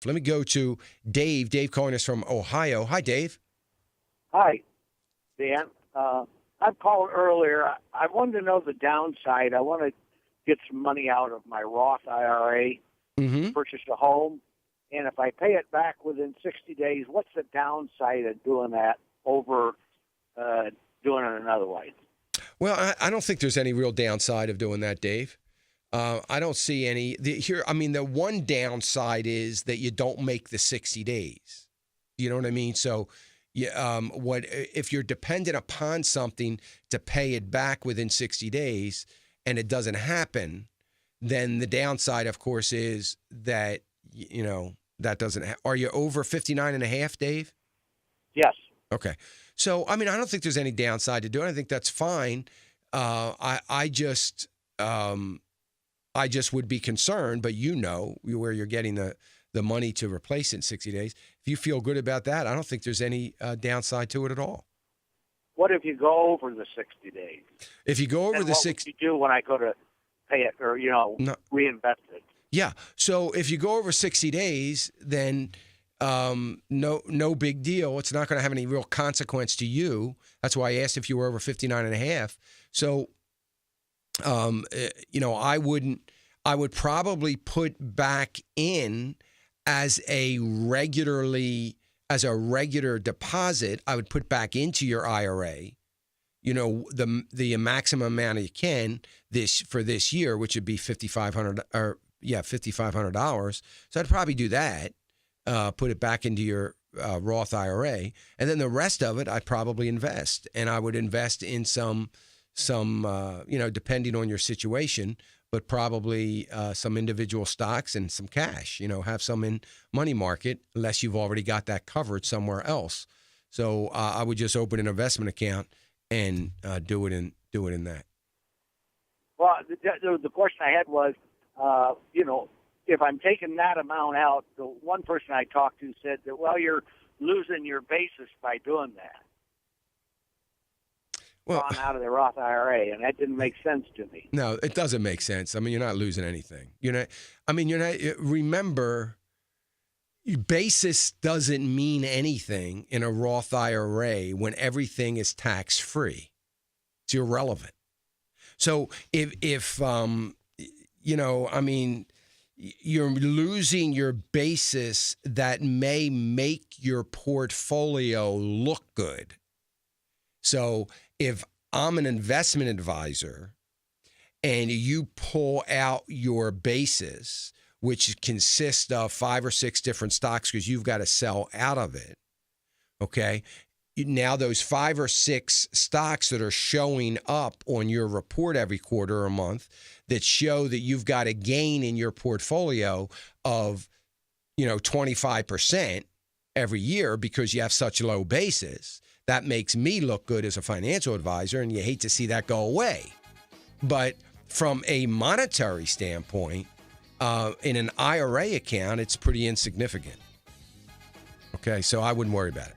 Let me go to Dave. Dave calling us from Ohio. Hi, Dave. Hi, Dan. I called earlier. I wanted to know the downside. I want to get some money out of my Roth IRA, purchase a home, and if I pay it back within 60 days, what's the downside of doing that over doing it another way? Well, I don't think there's any real downside of doing that, Dave. I don't see any. The one downside is that you don't make the 60 days. You know what I mean? So, if you're dependent upon something to pay it back within 60 days and it doesn't happen, then the downside, of course, is that, that doesn't are you over 59 and a half, Dave? Yes. Okay. So, I don't think there's any downside to do it. I think that's fine. I just would be concerned, but where you're getting the money to replace it in 60 days. If you feel good about that, I don't think there's any downside to it at all. What if you go over the 60 days? If you go over the 60, what would you do when I go to pay it or reinvest it? Yeah. So if you go over 60 days, then no big deal. It's not going to have any real consequence to you. That's why I asked if you were over 59 and a half. So, I would probably put back in as a regular deposit. I would put back into your IRA, the maximum amount you can for this year, which would be $5,500. So I'd probably do that. Put it back into your Roth IRA, and then the rest of it I'd probably invest, and I would invest in some depending on your situation, but probably some individual stocks and some cash. Have some in money market, unless you've already got that covered somewhere else. So I would just open an investment account and do it in that. Well, the question I had was, if I'm taking that amount out, the one person I talked to said that, well, you're losing your basis by doing that. Well, gone out of the Roth IRA, and that didn't make sense to me. No, it doesn't make sense. You're not losing anything. Remember, basis doesn't mean anything in a Roth IRA when everything is tax-free. It's irrelevant. So if you're losing your basis that may make your portfolio look good. So if I'm an investment advisor and you pull out your basis, which consists of 5 or 6 different stocks because you've got to sell out of it, okay? Now those 5 or 6 stocks that are showing up on your report every quarter or month that show that you've got a gain in your portfolio of, 25% every year because you have such low basis, that makes me look good as a financial advisor, and you hate to see that go away. But from a monetary standpoint, in an IRA account, it's pretty insignificant. Okay, so I wouldn't worry about it.